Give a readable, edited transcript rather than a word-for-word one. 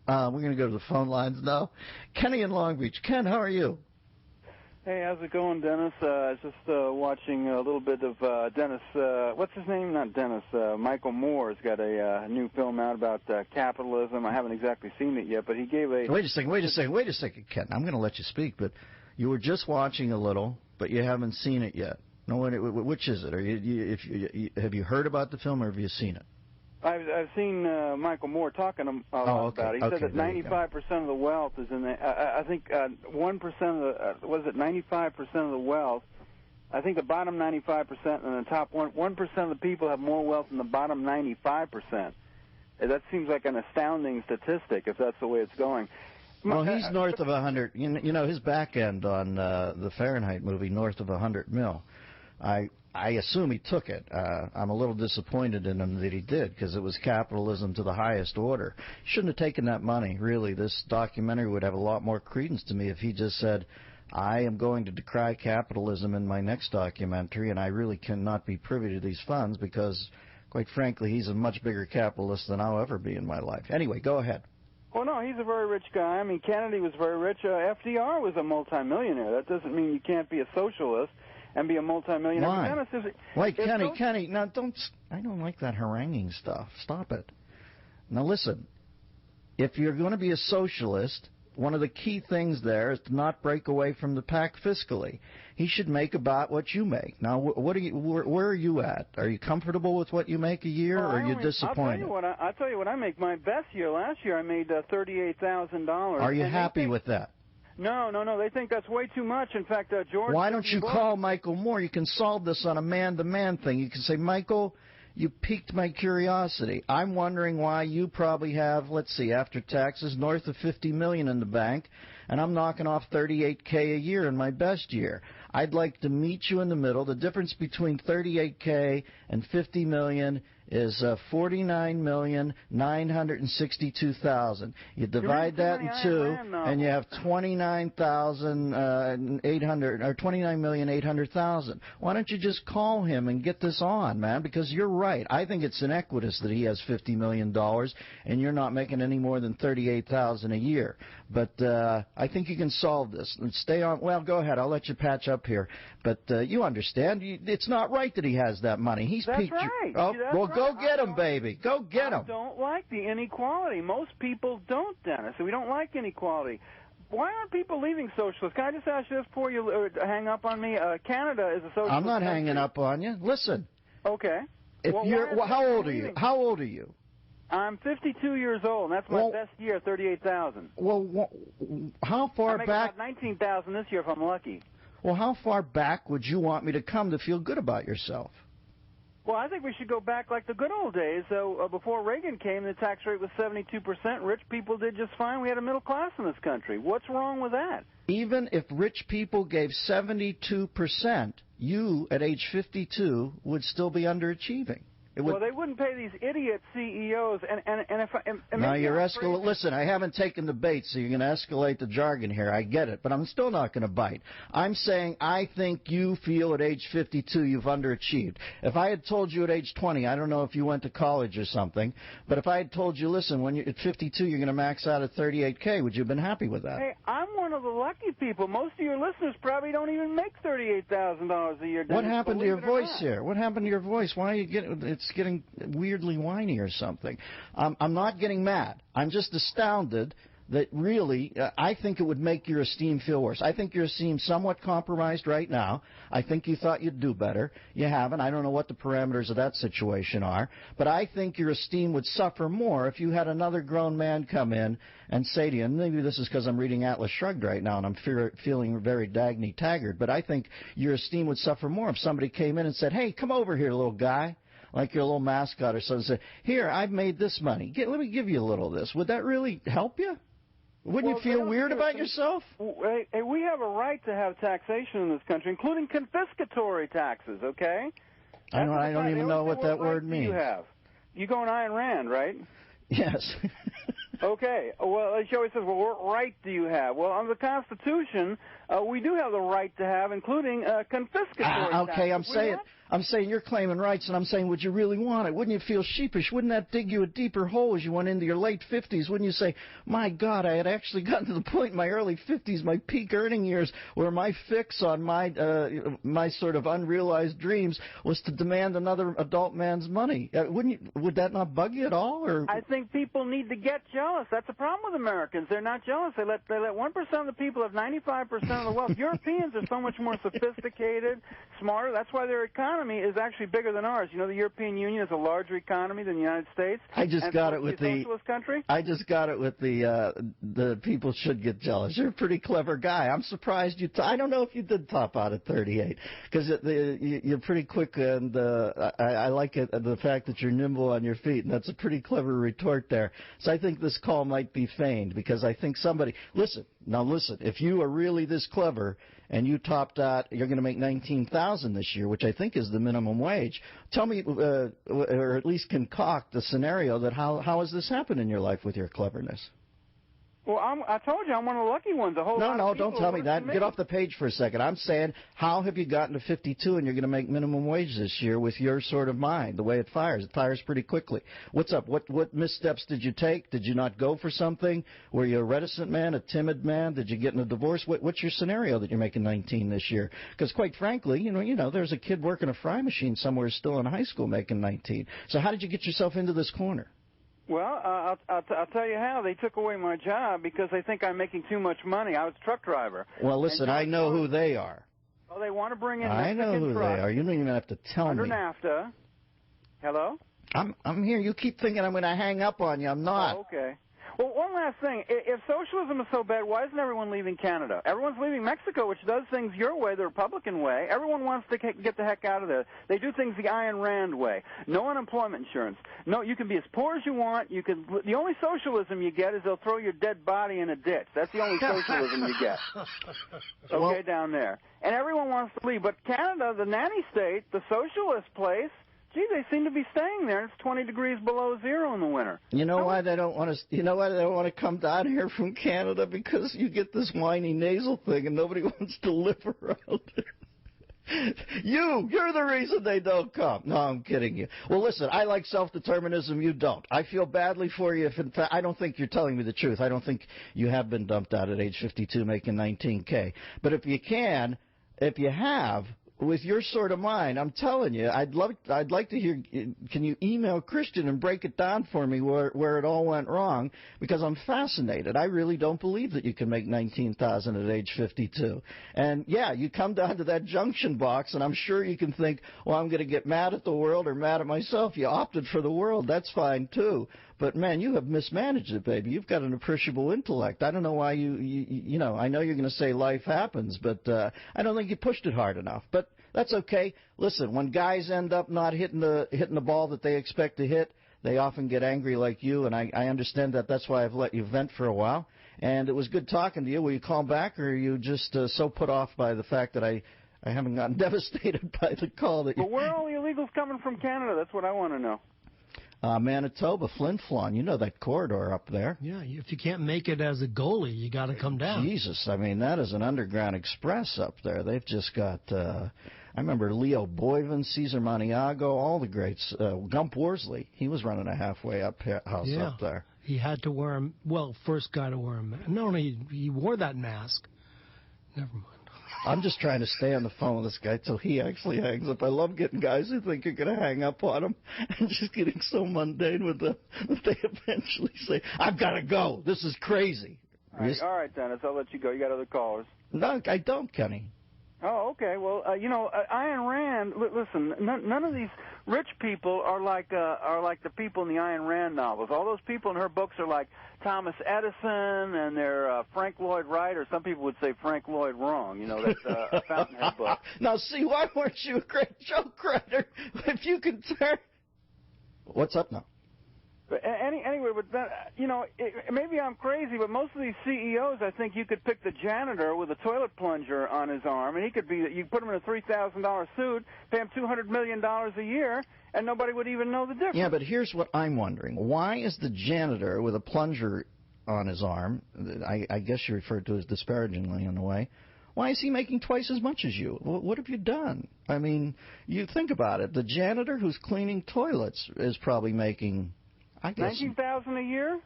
We're going to go to the phone lines now. Kenny in Long Beach. Ken, how are you? Hey, how's it going, Dennis? I was just watching a little bit of Dennis, what's his name? Not Dennis, Michael Moore's got a new film out about capitalism. I haven't exactly seen it yet, but he gave a... Wait a second, Ken. I'm going to let you speak, but you were just watching a little, but you haven't seen it yet. No, which is it? Have you heard about the film or have you seen it? I've seen Michael Moore talking about it. He said that 95% of the wealth is in the... I think 1% of the... was it 95% of the wealth? I think the bottom 95% and the top 1% of the people have more wealth than the bottom 95%. That seems like an astounding statistic if that's the way it's going. Well, he's north of 100. You know, his back end on the Fahrenheit movie, north of 100 mil. I assume he took it. I'm a little disappointed in him that he did, because it was capitalism to the highest order. He shouldn't have taken that money, really. This documentary would have a lot more credence to me if he just said, I am going to decry capitalism in my next documentary, and I really cannot be privy to these funds because, quite frankly, he's a much bigger capitalist than I'll ever be in my life. Anyway, go ahead. Well, no, he's a very rich guy. I mean, Kennedy was very rich. FDR was a multimillionaire. That doesn't mean you can't be a socialist and be a multimillionaire. Why? Wait, Kenny, now I don't like that haranguing stuff. Stop it. Now listen, if you're going to be a socialist, one of the key things there is to not break away from the pack fiscally. He should make about what you make. Now, where are you at? Are you comfortable with what you make a year, or are you disappointed? I'll tell you what I make. My best year last year, I made $38,000. Are you happy with that? No. They think that's way too much. In fact, George... Why don't you call Michael Moore? You can solve this on a man-to-man thing. You can say, Michael, you piqued my curiosity. I'm wondering why you probably have, let's see, after taxes, north of $50 million in the bank, and I'm knocking off $38K a year in my best year. I'd like to meet you in the middle. The difference between $38K and $50 million is $49,962,000. You divide that in two, and you have $29,800 or $29,800,000. Why don't you just call him and get this on, man? Because you're right. I think it's inequitous that he has $50 million and you're not making any more than $38,000 a year. But I think you can solve this and stay on. Well, go ahead. I'll let you patch up here. But you understand, it's not right that he has that money. He's That's right. Oh, that's well, right. go get him, baby. Go get him. I don't like the inequality. Most people don't, Dennis. We don't like inequality. Why aren't people leaving socialists? Can I just ask you this before you hang up on me? Canada is a socialist I'm not country. hanging up on you. Listen. Okay. How old are you? How old are you? I'm 52 years old, and that's my best year, 38,000. Well, how far I make back? about 19,000 this year if I'm lucky. Well, how far back would you want me to come to feel good about yourself? Well, I think we should go back like the good old days. So before Reagan came, the tax rate was 72%. Rich people did just fine. We had a middle class in this country. What's wrong with that? Even if rich people gave 72%, you, at age 52, would still be underachieving. Well, they wouldn't pay these idiot CEOs, and if now you're escalating. Listen, I haven't taken the bait, so you're going to escalate the jargon here. I get it, but I'm still not going to bite. I'm saying I think you feel at age 52 you've underachieved. If I had told you at age 20, I don't know if you went to college or something, but if I had told you, listen, when you're at 52 you're going to max out at 38K, would you have been happy with that? Hey, I'm one of the lucky people. Most of your listeners probably don't even make $38,000 a year. What happened to your voice here? What happened to your voice? Why are you getting? It's getting weirdly whiny or something. I'm not getting mad. I'm just astounded that really, I think it would make your esteem feel worse. I think your esteem's somewhat compromised right now. I think you thought you'd do better. You haven't. I don't know what the parameters of that situation are. But I think your esteem would suffer more if you had another grown man come in and say to you, and maybe this is because I'm reading Atlas Shrugged right now and I'm feeling very Dagny Taggart, but I think your esteem would suffer more if somebody came in and said, hey, come over here, little guy. Like your little mascot or something. Say, here, I've made this money. Let me give you a little of this. Would that really help you? Wouldn't you feel weird about yourself? Hey, we have a right to have taxation in this country, including confiscatory taxes, okay? I don't even know what that word means. You go on Ayn Rand, right? Yes. Okay. Well, she always says, well, what right do you have? Well, under the Constitution, we do have the right to have, including confiscatory taxes. Okay, I'm saying you're claiming rights, and I'm saying, would you really want it? Wouldn't you feel sheepish? Wouldn't that dig you a deeper hole as you went into your late 50s? Wouldn't you say, my God, I had actually gotten to the point in my early 50s, my peak earning years, where my fix on my sort of unrealized dreams was to demand another adult man's money? Would that not bug you at all? Or I think people need to get jealous. That's the problem with Americans. They're not jealous. They let 1% of the people have 95% of the wealth. Europeans are so much more sophisticated, smarter. That's why their economy is actually bigger than ours. You know, the European Union is a larger economy than the United States. I just got it with the socialist country. I just got it with the people should get jealous. You're a pretty clever guy. I'm surprised you. I don't know if you did top out at 38 because you're pretty quick, and I like it the fact that you're nimble on your feet, and that's a pretty clever retort there. So I think this call might be feigned because I think somebody listen. If you are really this clever and you topped out, you're going to make $19,000 this year, which I think is the minimum wage. Tell me, or at least concoct a scenario that how has this happened in your life with your cleverness? Well, I told you I'm one of the lucky ones. No, don't tell me that. Get off the page for a second. I'm saying, how have you gotten to 52 and you're going to make minimum wage this year with your sort of mind, the way it fires? It fires pretty quickly. What's up? What missteps did you take? Did you not go for something? Were you a reticent man, a timid man? Did you get in a divorce? What's your scenario that you're making 19 this year? Because quite frankly, you know, there's a kid working a fry machine somewhere still in high school making 19. So how did you get yourself into this corner? Well, I'll tell you how. They took away my job because they think I'm making too much money. I was a truck driver. Well, listen, I know who they are. Oh, they want to bring in I know who they are. You don't even have to tell me. Under NAFTA. Hello? I'm here. You keep thinking I'm going to hang up on you. I'm not. Oh, okay. Well, one last thing. If socialism is so bad, why isn't everyone leaving Canada? Everyone's leaving Mexico, which does things your way, the Republican way. Everyone wants to get the heck out of there. They do things the Ayn Rand way. No unemployment insurance. No, you can be as poor as you want. The only socialism you get is they'll throw your dead body in a ditch. That's the only socialism you get. Okay, down there. And everyone wants to leave. But Canada, the nanny state, the socialist place, gee, they seem to be staying there. It's 20 degrees below zero in the winter. You know why they don't want to? You know why they don't want to come down here from Canada? Because you get this whiny nasal thing, and nobody wants to live around there. You're the reason they don't come. No, I'm kidding you. Well, listen, I like self-determinism. You don't. I feel badly for you. If in fact, I don't think you're telling me the truth. I don't think you have been dumped out at age 52 making $19K. But if you have. With your sort of mind, I'm telling you, I'd like to hear. Can you email Christian and break it down for me where it all went wrong? Because I'm fascinated. I really don't believe that you can make $19,000 at age 52. And yeah, you come down to that junction box, and I'm sure you can think, well, I'm going to get mad at the world or mad at myself. You opted for the world. That's fine too. But man, you have mismanaged it, baby. You've got an appreciable intellect. I don't know why you know. I know you're going to say life happens, but I don't think you pushed it hard enough. But that's okay. Listen, when guys end up not hitting the ball that they expect to hit, they often get angry like you, and I understand that. That's why I've let you vent for a while. And it was good talking to you. Will you call back, or are you just so put off by the fact that I haven't gotten devastated by the call that you... But where are all the illegals coming from Canada? That's what I want to know. Manitoba, Flin Flon, you know that corridor up there. Yeah, if you can't make it as a goalie, you got to come down. Jesus, I mean, that is an underground express up there. They've just got, I remember Leo Boyven, Cesar Maniago, all the greats. Gump Worsley, he was running a halfway up house up there. He had to wear him, first guy to wear a mask. Not only he wore that mask, never mind. I'm just trying to stay on the phone with this guy till he actually hangs up. I love getting guys who think you're going to hang up on them and just getting so mundane with them that they eventually say, I've got to go. This is crazy. All right, Dennis, I'll let you go. You got other callers? No, I don't, Kenny. Oh, okay. Well, Ayn Rand. Listen, none of these rich people are like the people in the Ayn Rand novels. All those people in her books are like Thomas Edison, and they're Frank Lloyd Wright, or some people would say Frank Lloyd Wrong. You know, that's a Fountainhead book. Now, see, why weren't you a great joke writer if you could turn? What's up now? But anyway, but that, maybe I'm crazy, but most of these CEOs, I think you could pick the janitor with a toilet plunger on his arm, and he could be. You put him in a $3,000 suit, pay him $200 million a year, and nobody would even know the difference. Yeah, but here's what I'm wondering: why is the janitor with a plunger on his arm? I guess you referred to as disparagingly in a way. Why is he making twice as much as you? What have you done? I mean, you think about it. The janitor who's cleaning toilets is probably making, I guess, $19,000 a year.